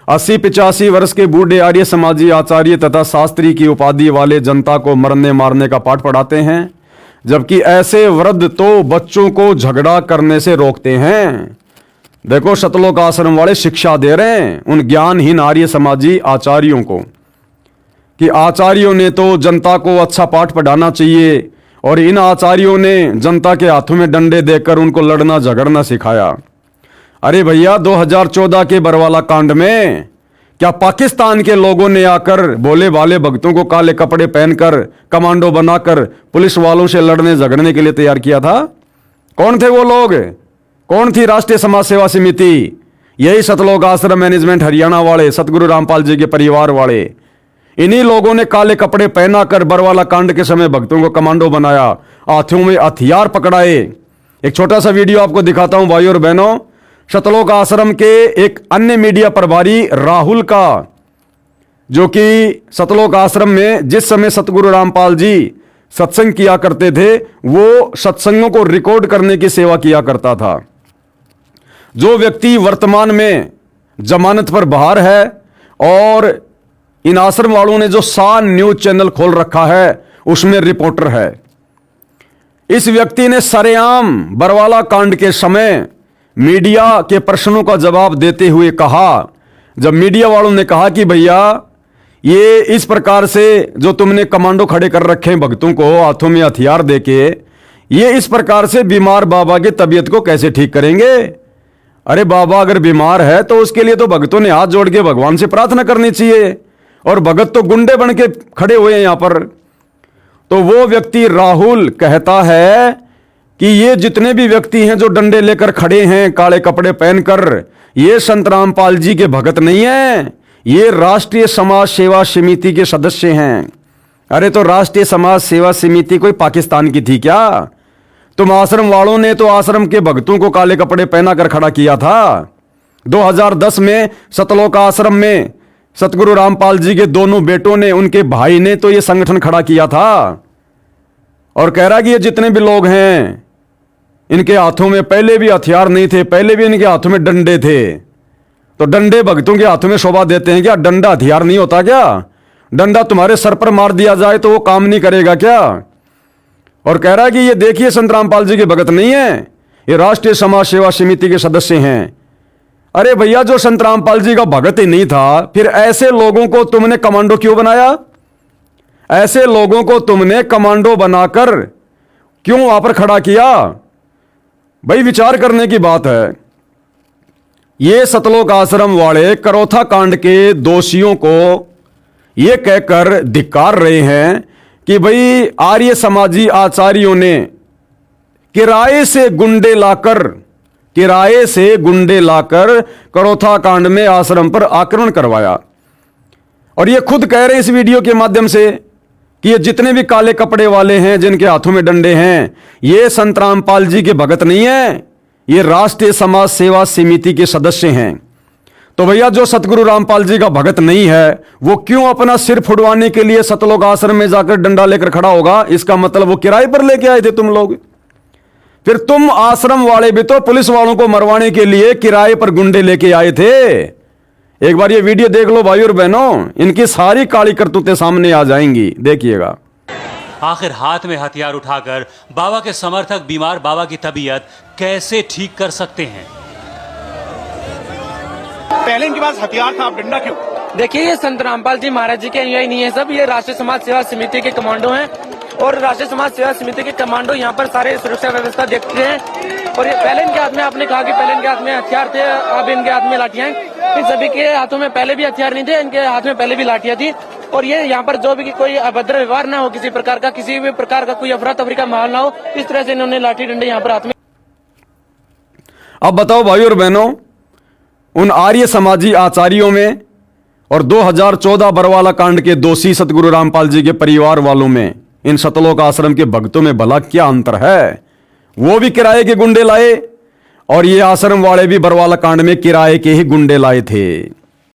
80-85 वर्ष के बूढ़े आर्य समाजी आचार्य तथा शास्त्री की उपाधि वाले जनता को मरने मारने का पाठ पढ़ाते हैं, जबकि ऐसे वृद्ध तो बच्चों को झगड़ा करने से रोकते हैं। देखो, सतलोक आश्रम वाले शिक्षा दे रहे हैं उन ज्ञानहीन आर्य समाजी आचार्यों को कि आचार्यों ने तो जनता को अच्छा पाठ पढ़ाना चाहिए, और इन आचार्यों ने जनता के हाथों में डंडे देकर उनको लड़ना झगड़ना सिखाया। अरे भैया, 2014 के बरवाला कांड में क्या पाकिस्तान के लोगों ने आकर भोले भाले भक्तों को काले कपड़े पहनकर कमांडो बनाकर पुलिस वालों से लड़ने झगड़ने के लिए तैयार किया था? कौन थे वो लोग? कौन थी राष्ट्रीय समाज सेवा समिति? यही सतलोक आश्रम मैनेजमेंट हरियाणा वाले, सतगुरु रामपाल जी के परिवार वाले। इन्हीं लोगों ने काले कपड़े पहनाकर बरवाला कांड के समय भक्तों को कमांडो बनाया, हाथों में हथियार पकड़ाए। एक छोटा सा वीडियो आपको दिखाता हूं भाइयों और बहनों। सतलोक आश्रम के एक अन्य मीडिया प्रभारी राहुल का, जो कि सतलोक आश्रम में जिस समय सतगुरु रामपाल जी सत्संग किया करते थे, वो सत्संगों को रिकॉर्ड करने की सेवा किया करता था। जो व्यक्ति वर्तमान में जमानत पर बाहर है, और इन आश्रम वालों ने जो शान न्यूज चैनल खोल रखा है उसमें रिपोर्टर है। इस व्यक्ति ने सरेआम बरवाला कांड के समय मीडिया के प्रश्नों का जवाब देते हुए कहा, जब मीडिया वालों ने कहा कि भैया ये इस प्रकार से जो तुमने कमांडो खड़े कर रखे हैं भक्तों को हाथों में हथियार देके, ये इस प्रकार से बीमार बाबा की तबीयत को कैसे ठीक करेंगे? अरे बाबा अगर बीमार है तो उसके लिए तो भक्तों ने हाथ जोड़ के भगवान से प्रार्थना करनी चाहिए, और भगत तो गुंडे बन के खड़े हुए हैं यहां पर। तो वो व्यक्ति राहुल कहता है कि ये जितने भी व्यक्ति हैं जो डंडे लेकर खड़े हैं काले कपड़े पहनकर, ये संत रामपाल जी के भगत नहीं है, ये राष्ट्रीय समाज सेवा समिति के सदस्य हैं। अरे तो राष्ट्रीय समाज सेवा समिति कोई पाकिस्तान की थी क्या? तुम आश्रम वालों ने तो आश्रम के भक्तों को काले कपड़े पहनाकर खड़ा किया था। 2010 में सतलोक आश्रम में सतगुरु रामपाल जी के दोनों बेटों ने, उनके भाई ने तो ये संगठन खड़ा किया था, और कह रहा कि ये जितने भी लोग हैं इनके हाथों में पहले भी हथियार नहीं थे, पहले भी इनके हाथों में डंडे थे। तो डंडे भक्तों के हाथों में शोभा देते हैं क्या? डंडा हथियार नहीं होता क्या? डंडा तुम्हारे सर पर मार दिया जाए तो वो काम नहीं करेगा क्या? और कह रहा है कि ये देखिए संत रामपाल जी के भगत नहीं है, ये राष्ट्रीय समाज सेवा समिति के सदस्य हैं। अरे भैया, जो संत रामपाल जी का भगत ही नहीं था, फिर ऐसे लोगों को तुमने कमांडो क्यों बनाया? ऐसे लोगों को तुमने कमांडो बनाकर क्यों वहां पर खड़ा किया? भाई विचार करने की बात है। ये सतलोक आश्रम वाले करोथा कांड के दोषियों को ये कहकर धिक्कार रहे हैं कि भाई आर्य समाजी आचार्यों ने किराए से गुंडे लाकर करोथा कांड में आश्रम पर आक्रमण करवाया। और ये खुद कह रहे हैं इस वीडियो के माध्यम से कि ये जितने भी काले कपड़े वाले हैं जिनके हाथों में डंडे हैं, ये संत रामपाल जी के भगत नहीं है, ये राष्ट्रीय समाज सेवा समिति के सदस्य हैं। तो भैया, जो सतगुरु रामपाल जी का भगत नहीं है वो क्यों अपना सिर फुड़वाने के लिए सतलोक आश्रम में जाकर डंडा लेकर खड़ा होगा? इसका मतलब वो किराए पर लेके आए थे तुम लोग। फिर तुम आश्रम वाले भी तो पुलिस वालों को मरवाने के लिए किराए पर गुंडे लेके आए थे। एक बार ये वीडियो देख लो भाई और बहनों, इनकी सारी काली करतूतें सामने आ जाएंगी, देखिएगा। आखिर हाथ में हथियार उठाकर बाबा के समर्थक बीमार बाबा की तबीयत कैसे ठीक कर सकते हैं? पहले इनके पास हथियार था, अब डंडा क्यों? देखिए, ये संत रामपाल जी महाराज जी के अनुयायी नहीं है सब, ये राष्ट्रीय समाज सेवा समिति के कमांडो हैं, और राष्ट्रीय समाज सेवा समिति के कमांडो यहाँ पर सारे सुरक्षा व्यवस्था देखते हैं। और ये पहले इनके हाथ में, आपने कहा कि पहले इनके हाथ में हथियार थे, अब इनके हाथ में लाठियां हैं। इन सभी के हाथों में पहले भी हथियार नहीं थे, इनके हाथ में पहले भी लाठियां थी। और ये यहाँ पर जो भी कोई अभद्र व्यवहार ना हो, किसी प्रकार का, किसी भी प्रकार का कोई अफरा तफरी का माहौल ना हो, इस तरह से इन्होंने लाठी डंडे यहाँ पर हाथ में। अब बताओ भाई और बहनों, उन आर्य समाजी आचार्यों में और 2014 बरवाला कांड के दोषी सतगुरु रामपाल जी के परिवार वालों में, इन सतलोक आश्रम के भक्तों में भला क्या अंतर है? वो भी किराए के गुंडे लाए, और ये आश्रम वाले भी बरवाला कांड में किराए के ही गुंडे लाए थे।